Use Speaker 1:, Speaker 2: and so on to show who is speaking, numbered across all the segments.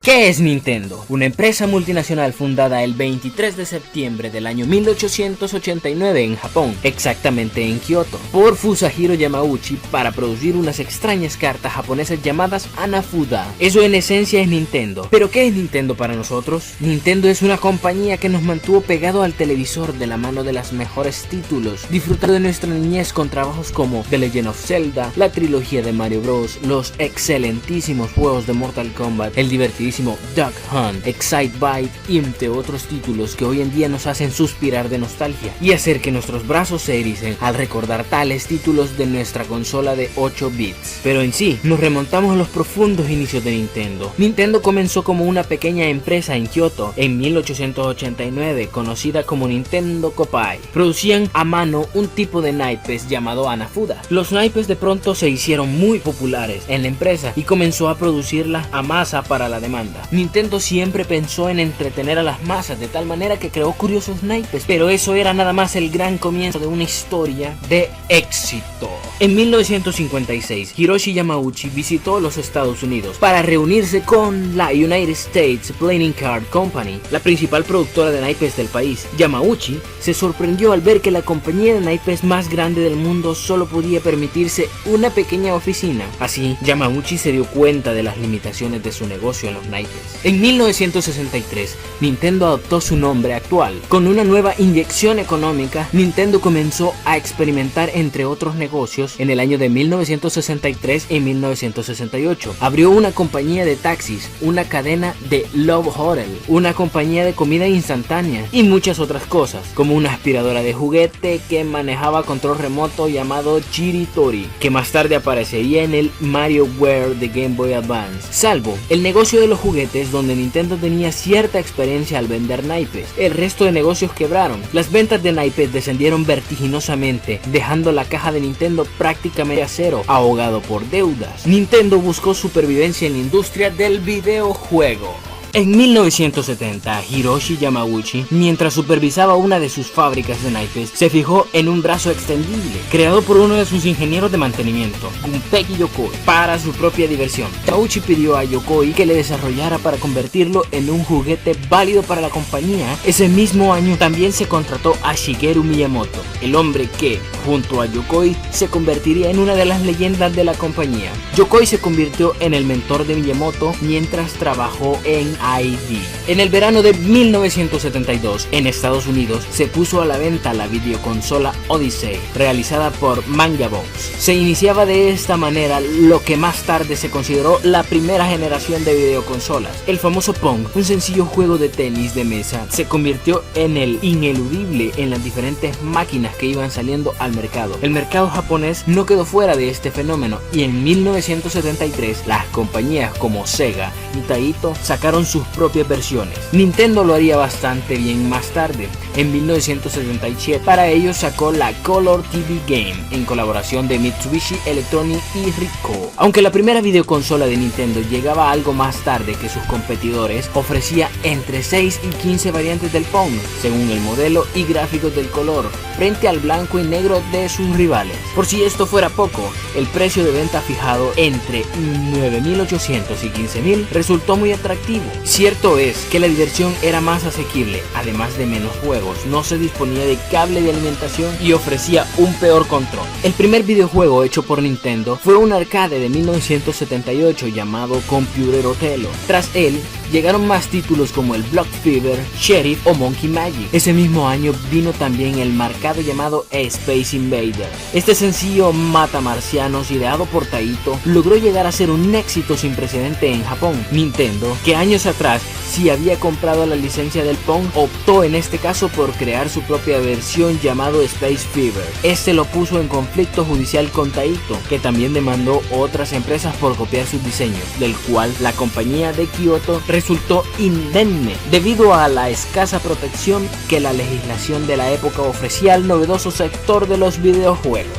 Speaker 1: ¿Qué es Nintendo? Una empresa multinacional fundada el 23 de septiembre del año 1889 en Japón, exactamente en Kioto, por Fusajiro Yamauchi para producir unas extrañas cartas japonesas llamadas Hanafuda. Eso en esencia es Nintendo. ¿Pero qué es Nintendo para nosotros? Nintendo es una compañía que nos mantuvo pegado al televisor de la mano de los mejores títulos, disfrutando de nuestra niñez con trabajos como The Legend of Zelda, la trilogía de Mario Bros, los excelentísimos juegos de Mortal Kombat, el divertidísimo Duck Hunt, Excitebike y entre otros títulos que hoy en día nos hacen suspirar de nostalgia y hacer que nuestros brazos se ericen al recordar tales títulos de nuestra consola de 8 bits. Pero en sí, nos remontamos a los profundos inicios de Nintendo. Nintendo comenzó como una pequeña empresa en Kioto en 1889, conocida como Nintendo Kopai. Producían a mano un tipo de naipes llamado Hanafuda. Los naipes de pronto se hicieron muy populares en la empresa y comenzó a producirlas a masa para la demanda. Nintendo siempre pensó en entretener a las masas de tal manera que creó curiosos naipes, pero eso era nada más el gran comienzo de una historia de éxito. En 1956, Hiroshi Yamauchi visitó los Estados Unidos para reunirse con la United States Playing Card Company, la principal productora de naipes del país. Yamauchi se sorprendió al ver que la compañía de naipes más grande del mundo solo podía permitirse una pequeña oficina. Así, Yamauchi se dio cuenta de las limitaciones de su negocio en los naipes. En 1963, Nintendo adoptó su nombre actual. Con una nueva inyección económica, Nintendo comenzó a experimentar entre otros negocios en el año de 1963 y 1968. Abrió una compañía de taxis, una cadena de Love Hotel, una compañía de comida instantánea y muchas otras cosas, como una aspiradora de juguete que manejaba control remoto llamado Chiritori, que más tarde aparecería en el MarioWare de Game Boy Advance. Salvo el negocio de los juguetes, donde Nintendo tenía cierta experiencia al vender naipes, el resto de negocios quebraron. Las ventas de naipes descendieron vertiginosamente, dejando la caja de Nintendo prácticamente a cero, ahogado por deudas. Nintendo buscó supervivencia en la industria del videojuego. En 1970, Hiroshi Yamauchi, mientras supervisaba una de sus fábricas de naipes, se fijó en un brazo extendible, creado por uno de sus ingenieros de mantenimiento, Gunpei Yokoi, para su propia diversión. Yamauchi pidió a Yokoi que le desarrollara para convertirlo en un juguete válido para la compañía. Ese mismo año también se contrató a Shigeru Miyamoto, el hombre que, junto a Yokoi, se convertiría en una de las leyendas de la compañía. Yokoi se convirtió en el mentor de Miyamoto mientras trabajó en ID. En el verano de 1972, en Estados Unidos, se puso a la venta la videoconsola Odyssey, realizada por Mangabox. Se iniciaba de esta manera lo que más tarde se consideró la primera generación de videoconsolas. El famoso Pong, un sencillo juego de tenis de mesa, se convirtió en el ineludible en las diferentes máquinas que iban saliendo al mercado. El mercado japonés no quedó fuera de este fenómeno y en 1973 las compañías como Sega y Taito sacaron sus propias versiones. Nintendo lo haría bastante bien más tarde. En 1977 para ello sacó la Color TV Game en colaboración de Mitsubishi Electronic y Ricoh. Aunque la primera videoconsola de Nintendo llegaba algo más tarde que sus competidores, ofrecía entre 6 y 15 variantes del Pong, según el modelo y gráficos del color, frente al blanco y negro de sus rivales. Por si esto fuera poco, el precio de venta fijado entre 9.800 y 15.000 resultó muy atractivo. Cierto es que la diversión era más asequible, además de menos juegos, no se disponía de cable de alimentación y ofrecía un peor control. El primer videojuego hecho por Nintendo fue un arcade de 1978 llamado Computer Othello. Tras él, llegaron más títulos como el Block Fever, Sheriff o Monkey Magic. Ese mismo año vino también el marcado llamado Space Invader. Este sencillo matamarcianos ideado por Taito logró llegar a ser un éxito sin precedente en Japón. Nintendo, que años atrás sí había comprado la licencia del Pong, optó en este caso por crear su propia versión llamado Space Fever. Este lo puso en conflicto judicial con Taito, que también demandó otras empresas por copiar sus diseños, del cual la compañía de Kyoto resultó indemne debido a la escasa protección que la legislación de la época ofrecía al novedoso sector de los videojuegos.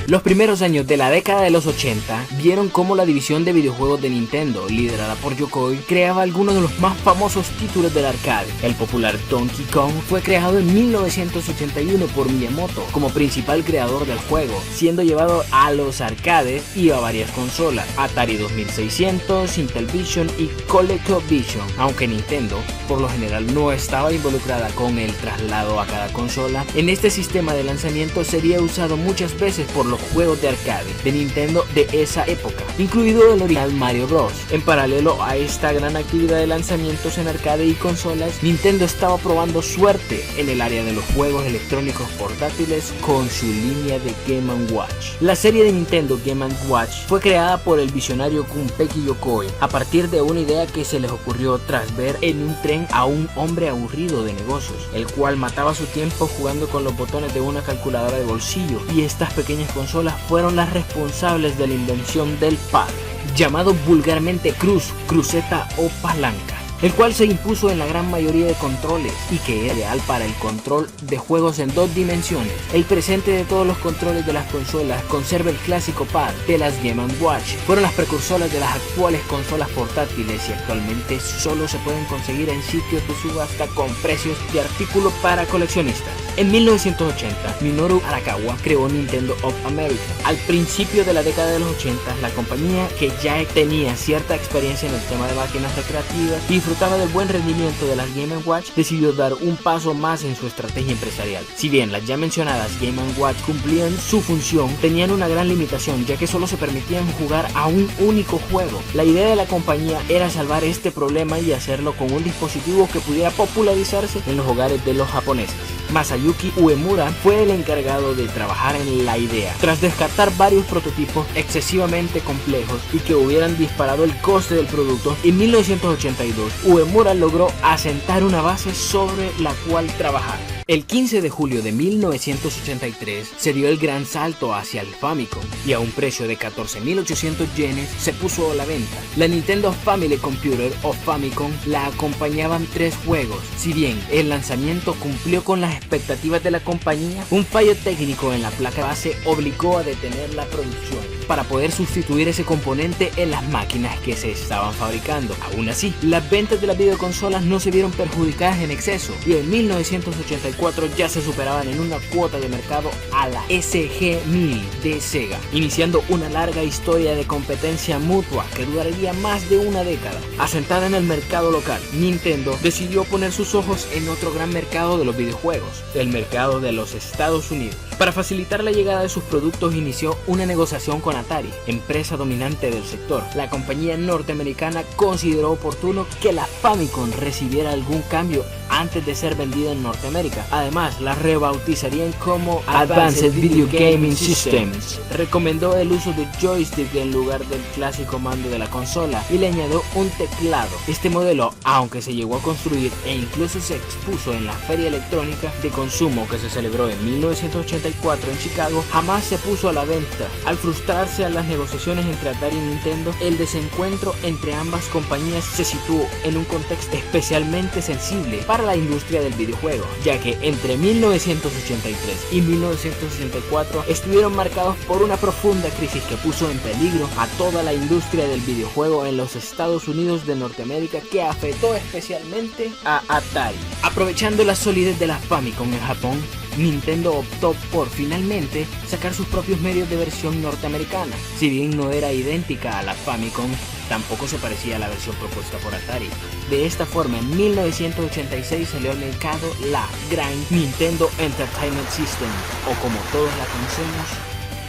Speaker 1: Los primeros años de la década de los 80 vieron cómo la división de videojuegos de Nintendo, liderada por Yokoi, creaba algunos de los más famosos títulos del arcade. El popular Donkey Kong fue creado en 1981 por Miyamoto como principal creador del juego, siendo llevado a los arcades y a varias consolas, Atari 2600, Intellivision y ColecoVision, aunque Nintendo por lo general no estaba involucrada con el traslado a cada consola. En este sistema de lanzamiento sería usado muchas veces por los juegos de arcade de Nintendo de esa época, incluido el original Mario Bros. En paralelo a esta gran actividad de lanzamientos en arcade y consolas, Nintendo estaba probando suerte en el área de los juegos electrónicos portátiles con su línea de Game & Watch. La serie de Nintendo Game & Watch fue creada por el visionario Gunpei Yokoi a partir de una idea que se les ocurrió tras ver en un tren a un hombre aburrido de negocios, el cual mataba su tiempo jugando con los botones de una calculadora de bolsillo, y estas pequeñas consolas fueron las responsables de la invención del pad, llamado vulgarmente cruz, cruceta o palanca, el cual se impuso en la gran mayoría de controles y que era ideal para el control de juegos en 2 dimensiones. El presente de todos los controles de las consolas conserva el clásico pad de las Game & Watch. Fueron las precursoras de las actuales consolas portátiles y actualmente solo se pueden conseguir en sitios de subasta con precios de artículo para coleccionistas. En 1980, Minoru Arakawa creó Nintendo of America. Al principio de la década de los 80, la compañía, que ya tenía cierta experiencia en el tema de máquinas recreativas y disfrutaba del buen rendimiento de las Game & Watch, decidió dar un paso más en su estrategia empresarial. Si bien las ya mencionadas Game & Watch cumplían su función, tenían una gran limitación, ya que solo se permitían jugar a un único juego. La idea de la compañía era salvar este problema y hacerlo con un dispositivo que pudiera popularizarse en los hogares de los japoneses. Masayuki Uemura fue el encargado de trabajar en la idea. Tras descartar varios prototipos excesivamente complejos y que hubieran disparado el coste del producto, en 1982 Uemura logró asentar una base sobre la cual trabajar. El 15 de julio de 1983 se dio el gran salto hacia el Famicom y a un precio de 14.800 yenes se puso a la venta. La Nintendo Family Computer o Famicom la acompañaban 3 juegos. Si bien el lanzamiento cumplió con las expectativas de la compañía, un fallo técnico en la placa base obligó a detener la producción para poder sustituir ese componente en las máquinas que se estaban fabricando. Aún así, las ventas de las videoconsolas no se vieron perjudicadas en exceso y en 1984 ya se superaban en una cuota de mercado a la SG-1000 de Sega, iniciando una larga historia de competencia mutua que duraría más de una década. Asentada en el mercado local, Nintendo decidió poner sus ojos en otro gran mercado de los videojuegos, el mercado de los Estados Unidos. Para facilitar la llegada de sus productos inició una negociación con Atari, empresa dominante del sector. La compañía norteamericana consideró oportuno que la Famicom recibiera algún cambio antes de ser vendida en Norteamérica. Además, la rebautizarían como Advanced Video Gaming Systems. Recomendó el uso de joystick en lugar del clásico mando de la consola y le añadió un teclado. Este modelo, aunque se llegó a construir e incluso se expuso en la Feria Electrónica de Consumo que se celebró en 1984 en Chicago, jamás se puso a la venta. Al frustrarse a las negociaciones entre Atari y Nintendo, el desencuentro entre ambas compañías se situó en un contexto especialmente sensible para la industria del videojuego, ya que entre 1983 y 1964 estuvieron marcados por una profunda crisis que puso en peligro a toda la industria del videojuego en los Estados Unidos de Norteamérica, que afectó especialmente a Atari. Aprovechando la solidez de la Famicom en Japón, Nintendo optó por finalmente sacar sus propios medios de versión norteamericana. Si bien no era idéntica a la Famicom, tampoco se parecía a la versión propuesta por Atari. De esta forma, en 1986 salió al mercado la gran Nintendo Entertainment System, o como todos la conocemos,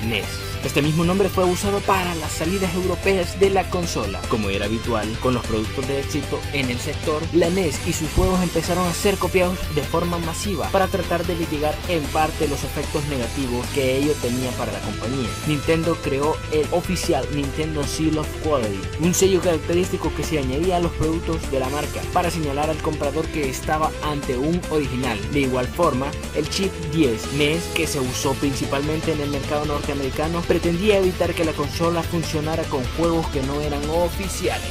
Speaker 1: NES. Este mismo nombre fue usado para las salidas europeas de la consola. Como era habitual con los productos de éxito en el sector, la NES y sus juegos empezaron a ser copiados de forma masiva para tratar de mitigar en parte los efectos negativos que ello tenía para la compañía. Nintendo creó el oficial Nintendo Seal of Quality, un sello característico que se añadía a los productos de la marca para señalar al comprador que estaba ante un original. De igual forma, el chip 10 NES, que se usó principalmente en el mercado norteamericano, pretendía evitar que la consola funcionara con juegos que no eran oficiales.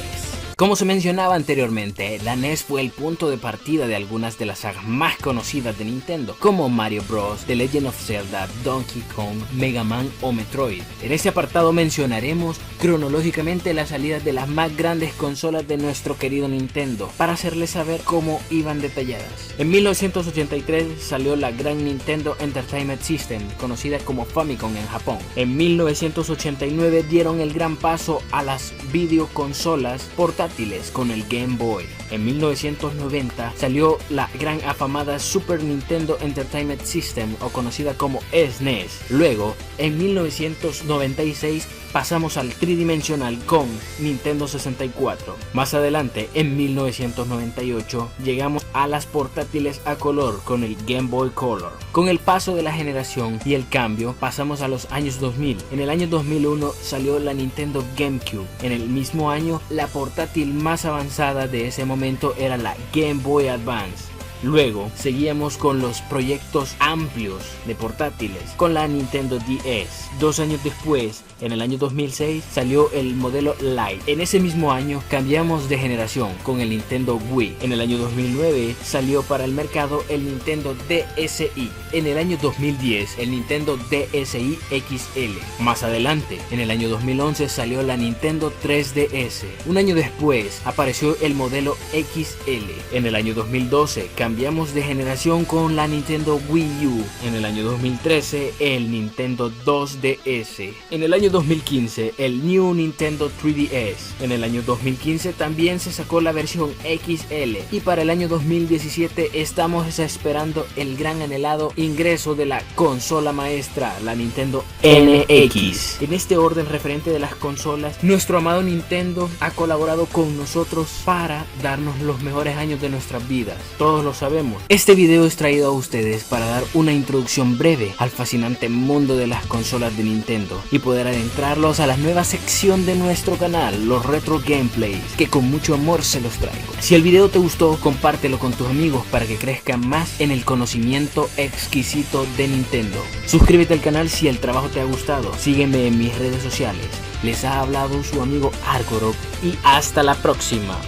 Speaker 1: Como se mencionaba anteriormente, la NES fue el punto de partida de algunas de las sagas más conocidas de Nintendo, como Mario Bros, The Legend of Zelda, Donkey Kong, Mega Man o Metroid. En este apartado mencionaremos cronológicamente las salidas de las más grandes consolas de nuestro querido Nintendo, para hacerles saber cómo iban detalladas. En 1983 salió la Gran Nintendo Entertainment System, conocida como Famicom en Japón. En 1989 dieron el gran paso a las videoconsolas portátiles con el Game Boy. En 1990 salió la gran afamada Super Nintendo Entertainment System, o conocida como SNES. Luego, en 1996 pasamos al tridimensional con Nintendo 64. Más adelante, en 1998, llegamos a las portátiles a color con el Game Boy Color. Con el paso de la generación y el cambio, pasamos a los años 2000. En el año 2001 salió la Nintendo GameCube. En el mismo año, la portátil más avanzada de ese momento era la Game Boy Advance. Luego seguíamos con los proyectos amplios de portátiles con la Nintendo DS. 2 años después, en el año 2006, salió el modelo Lite. En ese mismo año cambiamos de generación con el Nintendo Wii. En el año 2009 salió para el mercado el Nintendo DSi. En el año 2010 el Nintendo DSi XL. Más adelante, en el año 2011 salió la Nintendo 3DS. Un año después apareció el modelo XL. En el año 2012 cambiamos de generación con la Nintendo Wii U. En el año 2013 el Nintendo 2DS. En el año 2015 el New Nintendo 3DS. En el año 2015 también se sacó la versión XL. Y para el año 2017 estamos esperando el gran anhelado ingreso de la consola maestra, la Nintendo NX. En este orden referente de las consolas, nuestro amado Nintendo ha colaborado con nosotros para darnos los mejores años de nuestras vidas. Todos lo sabemos. Este video es traído a ustedes para dar una introducción breve al fascinante mundo de las consolas de Nintendo y poder adentrarlos a la nueva sección de nuestro canal, los retro gameplays, que con mucho amor se los traigo. Si el video te gustó, compártelo con tus amigos para que crezcan más en el conocimiento exquisito de Nintendo. Suscríbete al canal si el trabajo te ha gustado. Sígueme en mis redes sociales. Les ha hablado su amigo Argorok y hasta la próxima.